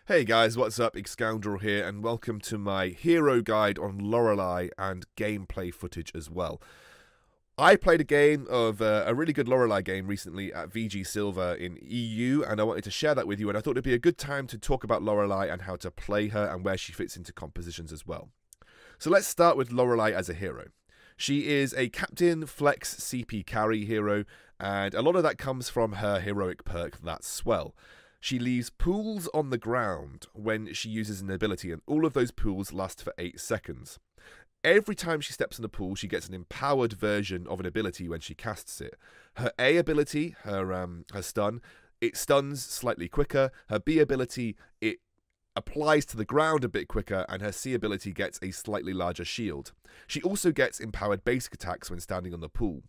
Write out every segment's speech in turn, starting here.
Hey guys, what's up? Excoundrel here, and welcome to my hero guide on Lorelai and gameplay footage as well. I played a game of a really good Lorelai game recently at VG Silver in EU, and I wanted to share that with you, and I thought it'd be a good time to talk about Lorelai and how to play her and where she fits into compositions as well. So let's start with Lorelai as a hero. She is a Captain Flex CP carry hero, and a lot of that comes from her heroic perk, That's Swell. She leaves pools on the ground when she uses an ability, and all of those pools last for 8 seconds. Every time she steps in a pool, she gets an empowered version of an ability when she casts it. Her A ability, her stun, it stuns slightly quicker. Her B ability, it applies to the ground a bit quicker, and her C ability gets a slightly larger shield. She also gets empowered basic attacks when standing on the pool.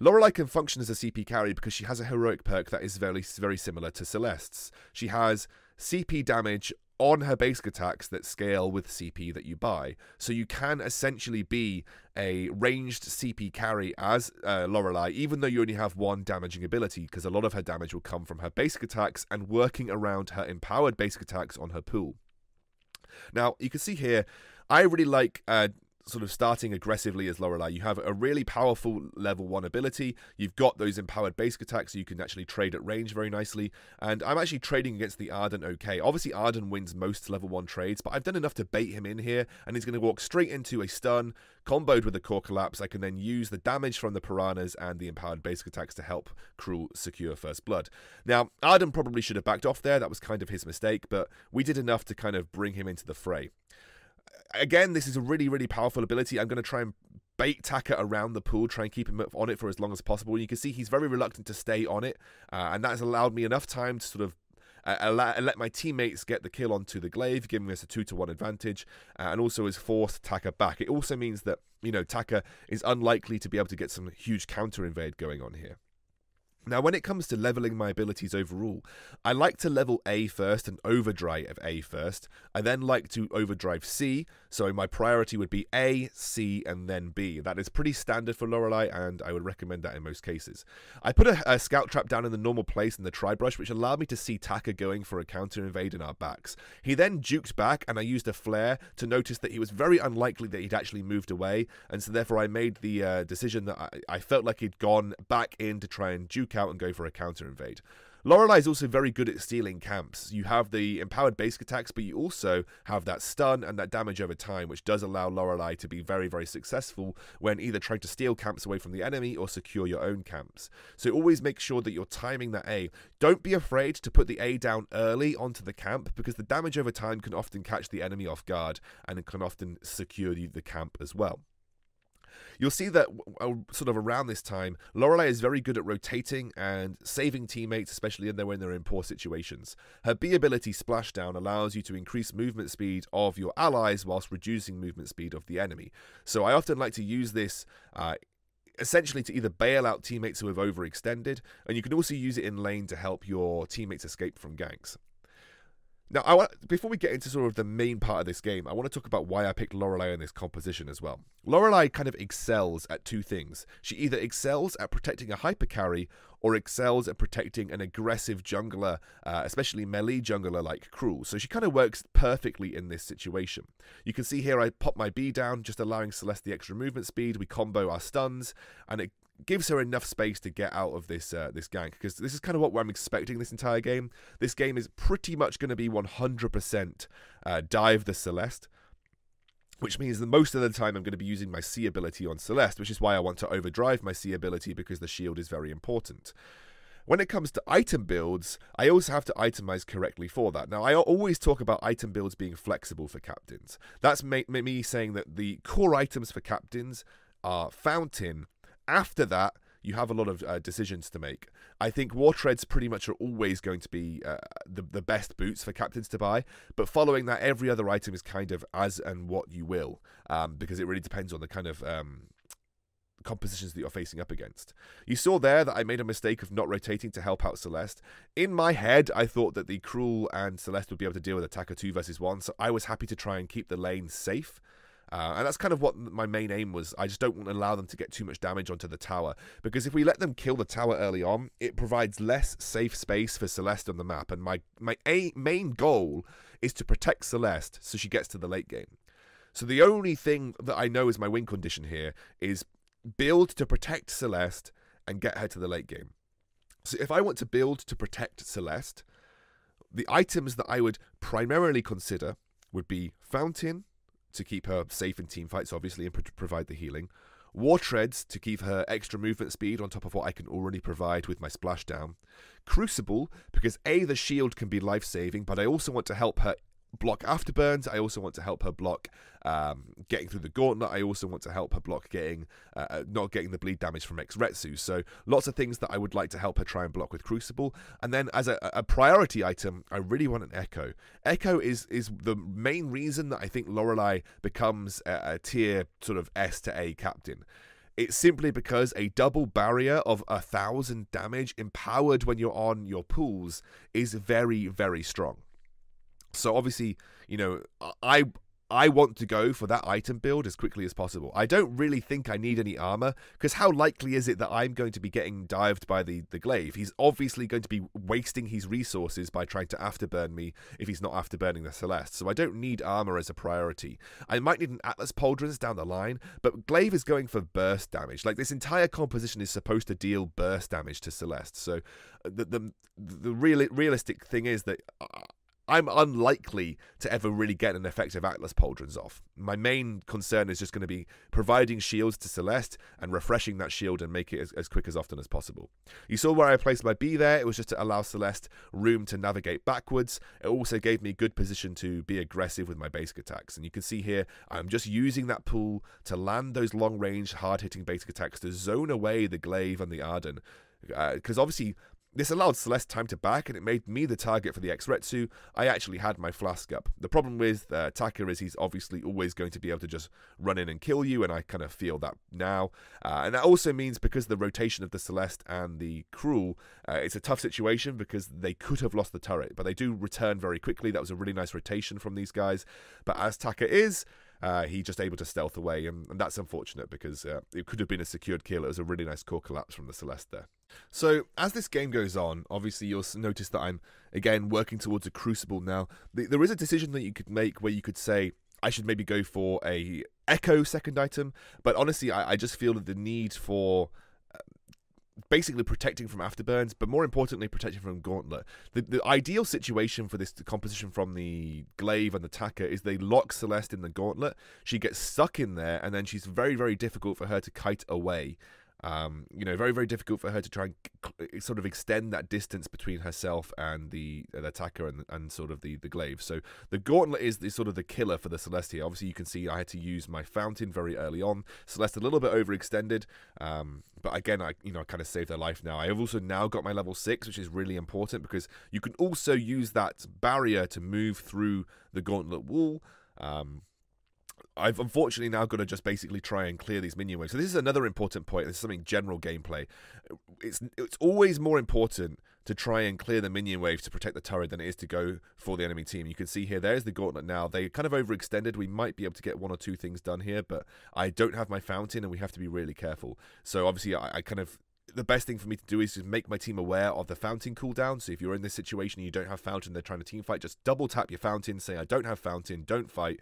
Lorelai can function as a CP carry because she has a heroic perk that is very similar to Celeste's. She has CP damage on her basic attacks that scale with CP that you buy. So you can essentially be a ranged CP carry as Lorelai, even though you only have one damaging ability, because a lot of her damage will come from her basic attacks and working around her empowered basic attacks on her pool. Now, you can see here, I really like sort of starting aggressively as Lorelai. You have a really powerful level 1 ability. You've got those empowered basic attacks, so you can actually trade at range very nicely. And I'm actually trading against the Arden okay. Obviously, Arden wins most level 1 trades, but I've done enough to bait him in here, and he's going to walk straight into a stun, comboed with a core collapse. I can then use the damage from the piranhas and the empowered basic attacks to help Cruel secure first blood. Now, Arden probably should have backed off there. That was kind of his mistake, but we did enough to kind of bring him into the fray. Again, this is a really powerful ability. I'm going to try and bait Taka around the pool, try and keep him on it for as long as possible. And you can see he's very reluctant to stay on it, and that has allowed me enough time to sort of let my teammates get the kill onto the glaive, giving us a 2-to-1 advantage, and also has forced Taka back. It also means that, you know, Taka is unlikely to be able to get some huge counter invade going on here. Now, when it comes to leveling my abilities overall, I like to level A first and overdrive A first. I then like to overdrive C, so my priority would be A, C, and then B. That is pretty standard for Lorelai, and I would recommend that in most cases. I put a scout trap down in the normal place in the tri-brush, which allowed me to see Taka going for a counter invade in our backs. He then juked back, and I used a flare to notice that he was very unlikely that he'd actually moved away, and so therefore I made the decision that I felt like he'd gone back in to try and juke out and go for a counter invade. Lorelai is also very good at stealing camps. You have the empowered basic attacks, but you also have that stun and that damage over time, which does allow Lorelai to be very successful when either trying to steal camps away from the enemy or secure your own camps. So always make sure that you're timing that A. Don't be afraid to put the A down early onto the camp, because the damage over time can often catch the enemy off guard and it can often secure the camp as well. You'll see that sort of around this time, Lorelai is very good at rotating and saving teammates, especially when they're in poor situations. Her B ability, Splashdown, allows you to increase movement speed of your allies whilst reducing movement speed of the enemy. So I often like to use this essentially to either bail out teammates who have overextended, and you can also use it in lane to help your teammates escape from ganks. Now, before we get into sort of the main part of this game, I want to talk about why I picked Lorelai in this composition as well. Lorelai kind of excels at two things. She either excels at protecting a hyper carry, or excels at protecting an aggressive jungler, especially melee jungler like Cruel. So she kind of works perfectly in this situation. You can see here I pop my B down, just allowing Celeste the extra movement speed. We combo our stuns, and it gives her enough space to get out of this this gank, because this is kind of what I'm expecting this entire game. This game is pretty much going to be 100% dive the Celeste, which means that most of the time I'm going to be using my C ability on Celeste, which is why I want to overdrive my C ability, because the shield is very important. When it comes to item builds, I also have to itemize correctly for that. Now, I always talk about item builds being flexible for captains. That's me saying that the core items for captains are Fountain. After that, you have a lot of decisions to make. I think War Treads pretty much are always going to be the best boots for captains to buy, but following that, every other item is kind of as and what you will, because it really depends on the kind of compositions that you're facing up against. You saw there that I made a mistake of not rotating to help out Celeste. In my head, I thought that the Cruel and Celeste would be able to deal with Attacker 2 versus 1, so I was happy to try and keep the lane safe. And that's kind of what my main aim was. I just don't want to allow them to get too much damage onto the tower, because if we let them kill the tower early on, it provides less safe space for Celeste on the map. And my main goal is to protect Celeste so she gets to the late game. So the only thing that I know is my win condition here is build to protect Celeste and get her to the late game. So if I want to build to protect Celeste, the items that I would primarily consider would be Fountain, to keep her safe in team fights, obviously, and provide the healing. War Treads, to give her extra movement speed on top of what I can already provide with my splashdown. Crucible, because A, the shield can be life-saving, but I also want to help her block afterburns. I also want to help her block getting through the gauntlet. I also want to help her block getting not getting the bleed damage from Exretsu. So lots of things that I would like to help her try and block with Crucible. And then as a priority item, I really want an Echo. Echo is the main reason that I think Lorelai becomes a tier sort of S to A captain. It's simply because a double barrier of 1,000 damage empowered when you're on your pools is very, very strong. So obviously, you know, I want to go for that item build as quickly as possible. I don't really think I need any armor, because how likely is it that I'm going to be getting dived by the glaive? He's obviously going to be wasting his resources by trying to afterburn me if he's not afterburning the Celeste. So I don't need armor as a priority. I might need an Atlas Pauldrons down the line, but glaive is going for burst damage. Like, this entire composition is supposed to deal burst damage to Celeste. So the realistic thing is that I'm unlikely to ever really get an effective Atlas Pauldrons off. My main concern is just going to be providing shields to Celeste and refreshing that shield and make it as quick as often as possible. You saw where I placed my B there. It was just to allow Celeste room to navigate backwards. It also gave me good position to be aggressive with my basic attacks. And you can see here, I'm just using that pool to land those long-range, hard-hitting basic attacks to zone away the glaive and the Arden. Because obviously, this allowed Celeste time to back, and it made me the target for the Exretsu. I actually had my flask up. The problem with Taka is he's obviously always going to be able to just run in and kill you, and I kind of feel that now. And that also means, because of the rotation of the Celeste and the Cruel, it's a tough situation because they could have lost the turret, but they do return very quickly. That was a really nice rotation from these guys. But as Taka is, he just able to stealth away, and that's unfortunate because it could have been a secured kill. It was a really nice core collapse from the Celeste there. So as this game goes on, obviously you'll notice that I'm again working towards a Crucible now. There is a decision that you could make where you could say, I should maybe go for a Echo second item, but honestly I just feel that the need for basically protecting from afterburns, but more importantly protecting from gauntlet. The ideal situation for this composition from the glaive and the Taka is they lock Celeste in the gauntlet. She gets stuck in there, and then she's very, very difficult for her to kite away. You know, very, very difficult for her to try and sort of extend that distance between herself and the attacker and sort of the glaive. So the gauntlet is sort of the killer for the Celeste here. Obviously, you can see I had to use my Fountain very early on. Celeste a little bit overextended, but again, I kind of saved her life now. I have also now got my level 6, which is really important because you can also use that barrier to move through the gauntlet wall. I've unfortunately now got to just basically try and clear these minion waves. So this is another important point. This is something general gameplay. It's always more important to try and clear the minion waves to protect the turret than it is to go for the enemy team. You can see here, there's the gauntlet now. They kind of overextended. We might be able to get one or two things done here, but I don't have my Fountain, and we have to be really careful. So obviously, I kind of... The best thing for me to do is just make my team aware of the Fountain cooldown. So if you're in this situation and you don't have Fountain, they're trying to team fight, just double tap your Fountain, say, I don't have Fountain, don't fight.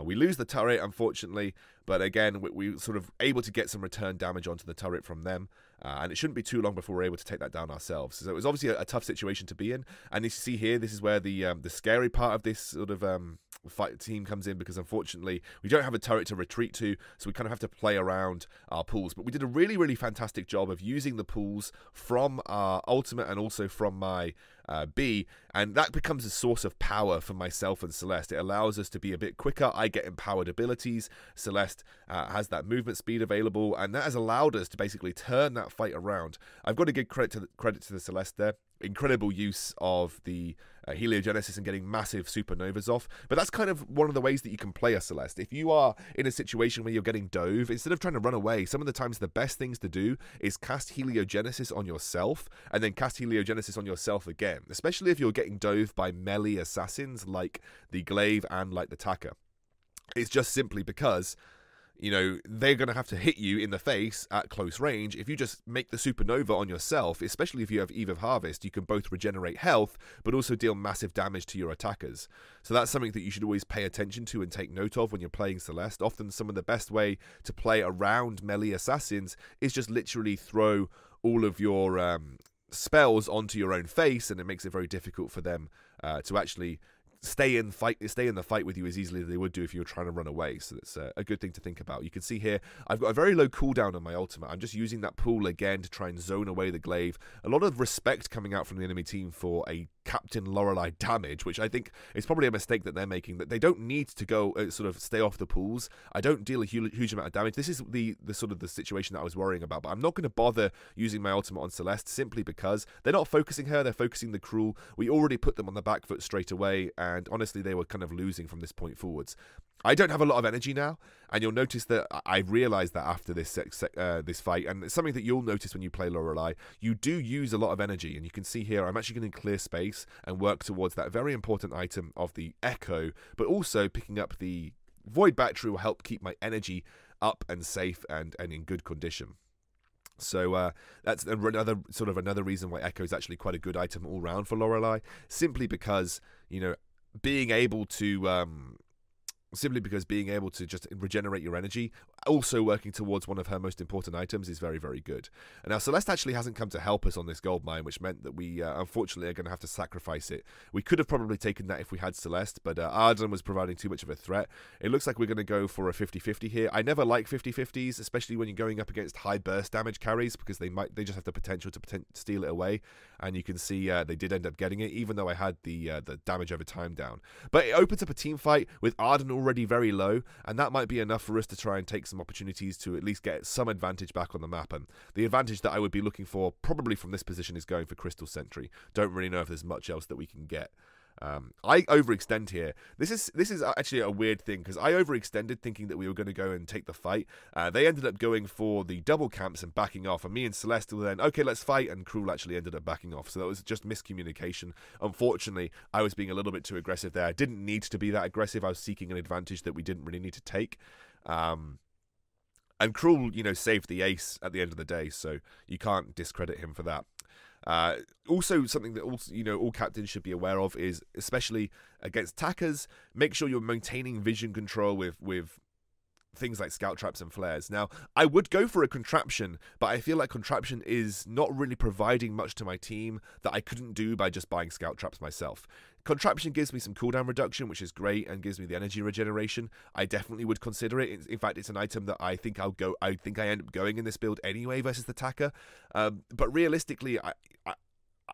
We lose the turret, unfortunately, but again, we sort of able to get some return damage onto the turret from them, and it shouldn't be too long before we're able to take that down ourselves. So it was obviously a tough situation to be in, and you see here, this is where the scary part of this sort of fight team comes in, because unfortunately, we don't have a turret to retreat to, so we kind of have to play around our pools. But we did a really, really fantastic job of using the pools from our ultimate and also from my B, and that becomes a source of power for myself and Celeste. It allows us to be a bit quicker. I get empowered abilities. Celeste has that movement speed available, and that has allowed us to basically turn that fight around. I've got to give credit to the Celeste there. Incredible use of the heliogenesis and getting massive supernovas off. But that's kind of one of the ways that you can play a Celeste. If you are in a situation where you're getting dove, instead of trying to run away, some of the times the best things to do is cast heliogenesis on yourself and then cast heliogenesis on yourself again, especially if you're getting dove by melee assassins like the glaive and like the Taka. It's just simply because, they're going to have to hit you in the face at close range. If you just make the supernova on yourself, especially if you have Eve of Harvest, you can both regenerate health, but also deal massive damage to your attackers. So that's something that you should always pay attention to and take note of when you're playing Celeste. Often some of the best way to play around melee assassins is just literally throw all of your spells onto your own face, and it makes it very difficult for them to actually stay in the fight with you as easily as they would do if you were trying to run away. So that's a good thing to think about. You can see here I've got a very low cooldown on my ultimate. I'm just using that pool again to try and zone away the glaive. A lot of respect coming out from the enemy team for a Captain Lorelai damage, which I think is probably a mistake that they're making, that they don't need to go sort of stay off the pools. I don't deal a huge amount of damage. This is the sort of the situation that I was worrying about, but I'm not going to bother using my ultimate on Celeste simply because they're not focusing her, they're focusing the Cruel. We already put them on the back foot straight away, and honestly they were kind of losing from this point forwards. I don't have a lot of energy now, and you'll notice that I realised that after this fight, and it's something that you'll notice when you play Lorelai. You do use a lot of energy, and you can see here I'm actually going to clear space and work towards that very important item of the Echo, but also picking up the Void Battery will help keep my energy up and safe and in good condition. So that's another reason why Echo is actually quite a good item all round for Lorelai, simply because being able to just regenerate your energy, also working towards one of her most important items, is very, very good. And now Celeste actually hasn't come to help us on this gold mine, which meant that we unfortunately are going to have to sacrifice it. We could have probably taken that if we had Celeste, but Arden was providing too much of a threat. It looks like we're going to go for a 50-50 here. I never like 50-50s, especially when you're going up against high burst damage carries, because they just have the potential to steal it away. And you can see they did end up getting it, even though I had the damage over time down. But it opens up a team fight with Arden already very low, and that might be enough for us to try and take some opportunities to at least get some advantage back on the map. And the advantage that I would be looking for probably from this position is going for Crystal Sentry. Don't really know if there's much else that we can get. I overextend here. This is actually a weird thing, because I overextended thinking that we were going to go and take the fight. They ended up going for the double camps and backing off, and me and Celeste were then, okay, let's fight, and Cruel actually ended up backing off. So that was just miscommunication. Unfortunately, I was being a little bit too aggressive there. I didn't need to be that aggressive. I was seeking an advantage that we didn't really need to take. And Cruel, saved the ace at the end of the day, so you can't discredit him for that. Also, something that all captains should be aware of is, especially against attackers, make sure you're maintaining vision control with things like scout traps and flares. Now, I would go for a contraption, but I feel like contraption is not really providing much to my team that I couldn't do by just buying scout traps myself. Contraption gives me some cooldown reduction, which is great, and gives me the energy regeneration. I definitely would consider it. In fact, it's an item that I think I end up going in this build anyway versus the attacker. But realistically,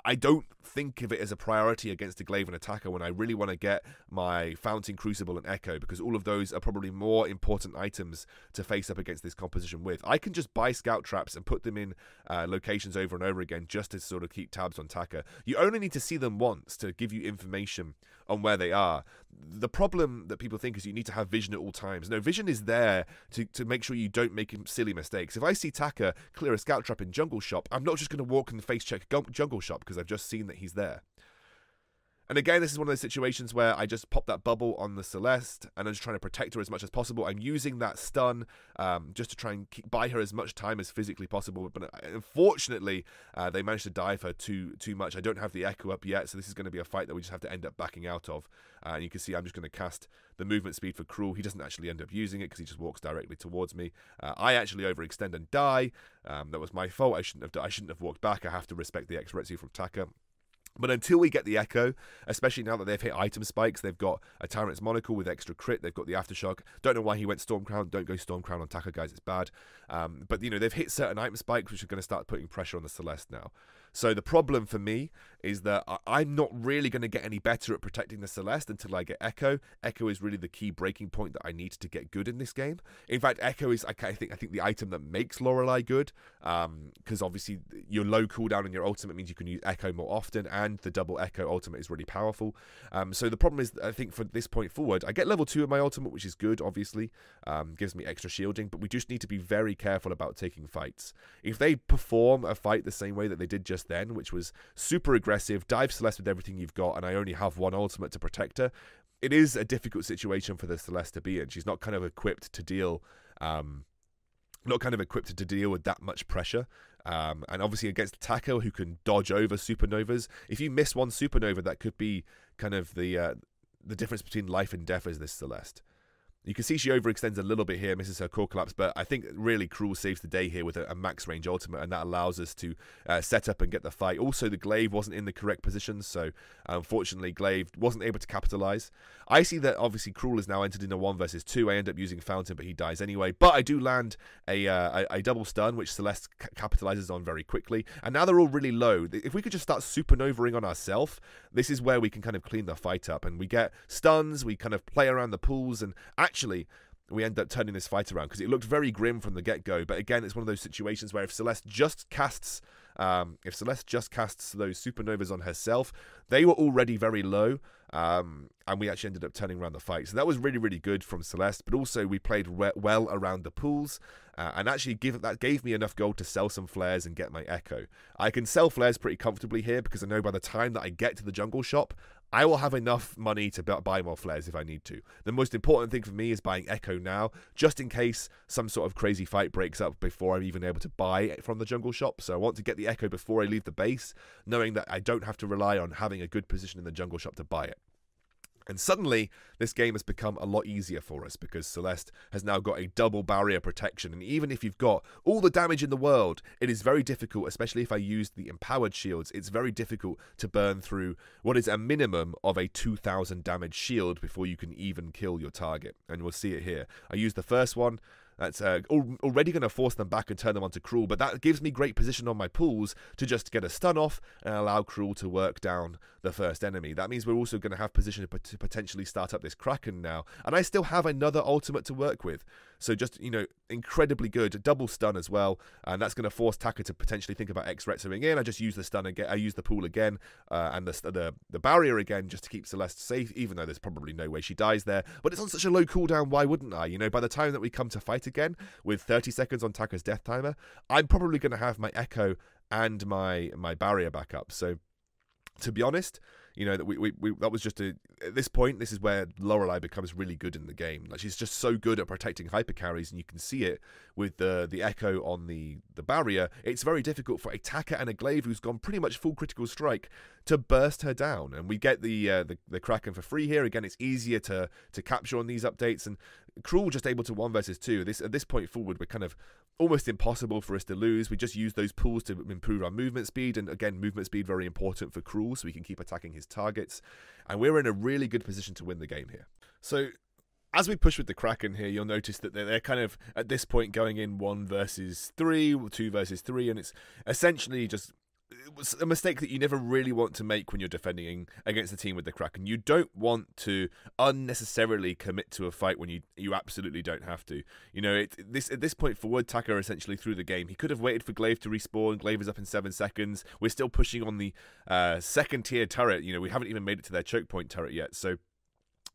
I don't think of it as a priority against a glaive and attacker when I really want to get my Fountain, Crucible, and Echo, because all of those are probably more important items to face up against this composition with. I can just buy scout traps and put them in locations over and over again just to sort of keep tabs on attacker. You only need to see them once to give you information on where they are. The problem that people think is you need to have vision at all times. No, vision is there to make sure you don't make silly mistakes. If I see Taka clear a scout trap in Jungle Shop, I'm not just going to walk and face check Jungle Shop because I've just seen that he's there. And again, this is one of those situations where I just pop that bubble on the Celeste and I'm just trying to protect her as much as possible. I'm using that stun just to try and buy her as much time as physically possible. But unfortunately, they managed to dive her too much. I don't have the Echo up yet, so this is going to be a fight that we just have to end up backing out of. And you can see I'm just going to cast the movement speed for Cruel. He doesn't actually end up using it because he just walks directly towards me. I actually overextend and die. That was my fault. I shouldn't have walked back. I have to respect the X-Retsu from Taka. But until we get the Echo, especially now that they've hit item spikes, they've got a Tyrant's Monocle with extra crit, they've got the Aftershock. Don't know why he went Stormcrown. Don't go Stormcrown on Taka, guys, it's bad. But, they've hit certain item spikes, which are going to start putting pressure on the Celeste now. So the problem for me is that I'm not really going to get any better at protecting the Celeste until I get Echo. Echo is really the key breaking point that I need to get good in this game. In fact, Echo is, I think the item that makes Lorelai good, because obviously your low cooldown in your ultimate means you can use Echo more often, and the double Echo ultimate is really powerful. So the problem is, I think for this point forward, I get level 2 in my ultimate, which is good, obviously. Gives me extra shielding, but we just need to be very careful about taking fights. If they perform a fight the same way that they did just then, which was super aggressive, dive Celeste with everything you've got, and I only have one ultimate to protect her, it is a difficult situation for the Celeste to be in. She's not kind of equipped to deal not kind of equipped to deal with that much pressure. And obviously against attacker who can dodge over supernovas. If you miss one supernova, that could be kind of the difference between life and death as this Celeste. You can see she overextends a little bit here, misses her core collapse, but I think really Cruel saves the day here with a max range ultimate, and that allows us to set up and get the fight. Also, the glaive wasn't in the correct position, so unfortunately glaive wasn't able to capitalize. I see that obviously Cruel is now entered in a 1 versus 2. I end up using Fountain, but he dies anyway. But I do land a double stun, which Celeste capitalizes on very quickly. And now they're all really low. If we could just start supernovaing on ourselves, this is where we can kind of clean the fight up. And we get stuns, we kind of play around the pools, and actually we end up turning this fight around because it looked very grim from the get-go. But again, it's one of those situations where if Celeste just casts those supernovas on herself, they were already very low, and we actually ended up turning around the fight. So that was really, really good from Celeste, but also we played well around the pools, and actually that gave me enough gold to sell some flares and get my Echo. I can sell flares pretty comfortably here because I know by the time that I get to the jungle shop, I will have enough money to buy more flares if I need to. The most important thing for me is buying Echo now, just in case some sort of crazy fight breaks up before I'm even able to buy it from the jungle shop. So I want to get the Echo before I leave the base, knowing that I don't have to rely on having a good position in the jungle shop to buy it. And suddenly, this game has become a lot easier for us because Celeste has now got a double barrier protection. And even if you've got all the damage in the world, it is very difficult, especially if I use the empowered shields, it's very difficult to burn through what is a minimum of a 2000 damage shield before you can even kill your target. And we'll see it here. I used the first one. That's already going to force them back and turn them onto Cruel, but that gives me great position on my pools to just get a stun off and allow Cruel to work down the first enemy. That means we're also going to have position to potentially start up this Kraken now, and I still have another ultimate to work with. So just, you know, incredibly good. Double stun as well, and that's going to force Taka to potentially think about X-Retzoing in. I just use the stun again. I use the pool again, and the barrier again, just to keep Celeste safe, even though there's probably no way she dies there. But it's on such a low cooldown, why wouldn't I? You know, by the time that we come to fight again, with 30 seconds on Taka's death timer, I'm probably going to have my Echo and my barrier back up. So, to be honest, you know, that was just at this point, this is where Lorelai becomes really good in the game. Like, she's just so good at protecting hyper carries, and you can see it with the Echo on the barrier. It's very difficult for a Taka and a Glaive who's gone pretty much full critical strike to burst her down, and we get the Kraken for free here. Again, it's easier to capture on these updates, and Cruel just able to 1 versus 2. At this point forward, we're kind of almost impossible for us to lose. We just use those pools to improve our movement speed, and again, movement speed very important for Cruel, so we can keep attacking his targets, and we're in a really good position to win the game here. So as we push with the Kraken here, you'll notice that they're kind of at this point going in 1 versus 3, 2 versus 3, and it's essentially just a mistake that you never really want to make when you're defending against a team with the Kraken. You don't want to unnecessarily commit to a fight when you absolutely don't have to. You know, at this point forward, Taka essentially through the game. He could have waited for Glaive to respawn. Glaive is up in 7 seconds. We're still pushing on the second tier turret. You know, we haven't even made it to their choke point turret yet. So,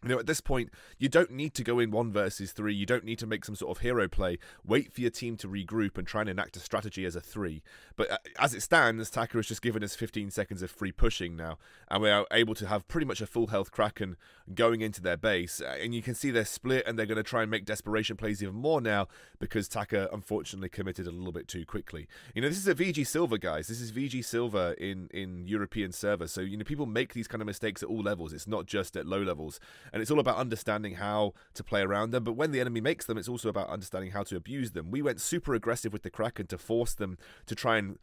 you know, at this point, you don't need to go in 1 versus 3. You don't need to make some sort of hero play. Wait for your team to regroup and try and enact a strategy as a 3. But as it stands, Taka has just given us 15 seconds of free pushing now, and we are able to have pretty much a full health Kraken going into their base. And you can see they're split, and they're going to try and make desperation plays even more now because Taka unfortunately committed a little bit too quickly. You know, this is a VG Silver, guys. This is VG Silver in European servers. So, you know, people make these kind of mistakes at all levels. It's not just at low levels. And it's all about understanding how to play around them. But when the enemy makes them, it's also about understanding how to abuse them. We went super aggressive with the Kraken to force them to try and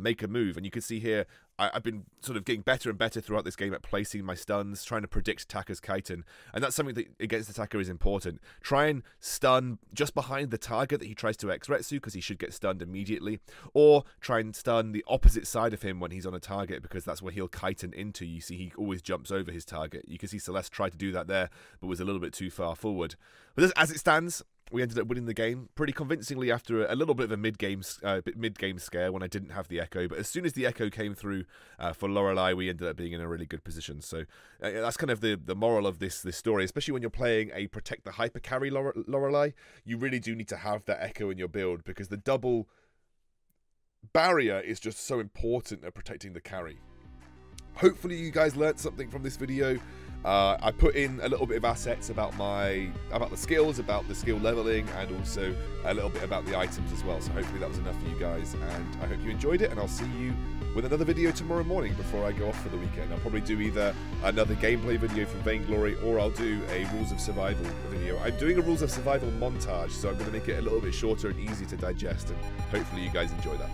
make a move. And you can see here, I've been sort of getting better and better throughout this game at placing my stuns, trying to predict Taka's chitin. And that's something that against the Taka is important. Try and stun just behind the target that he tries to X-Retsu, because he should get stunned immediately. Or try and stun the opposite side of him when he's on a target, because that's where he'll chitin into. You see, he always jumps over his target. You can see Celeste tried to do that there, but was a little bit too far forward. But as it stands, we ended up winning the game pretty convincingly after a little bit of a mid-game scare when I didn't have the Echo. But as soon as the Echo came through for Lorelai, we ended up being in a really good position. So that's kind of the moral of this story, especially when you're playing a protect the hyper carry Lorelai. You really do need to have that Echo in your build, because the double barrier is just so important at protecting the carry. Hopefully you guys learned something from this video. I put in a little bit of assets about the skills, about the skill leveling, and also a little bit about the items as well. So hopefully that was enough for you guys, and I hope you enjoyed it, and I'll see you with another video tomorrow morning before I go off for the weekend. I'll probably do either another gameplay video from Vainglory, or I'll do a Rules of Survival video. I'm doing a Rules of Survival montage, so I'm going to make it a little bit shorter and easier to digest, and hopefully you guys enjoy that.